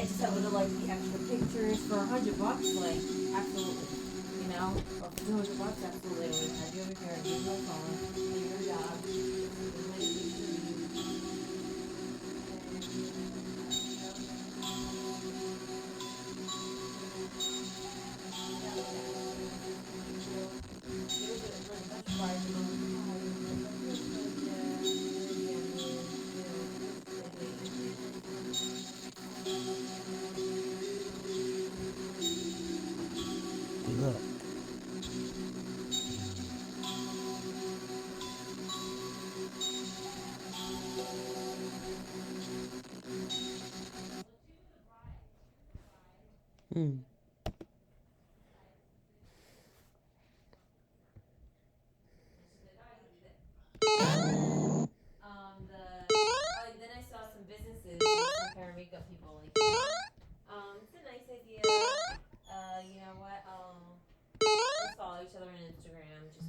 just have to like the extra pictures for $100, like absolutely, you know, or for $200, absolutely. I would have you over here, give you a phone, do your job. Look. Mm. Then I saw some businesses, some hair and makeup people, like, it's a nice idea. You know what? Let's follow each other on Instagram. Just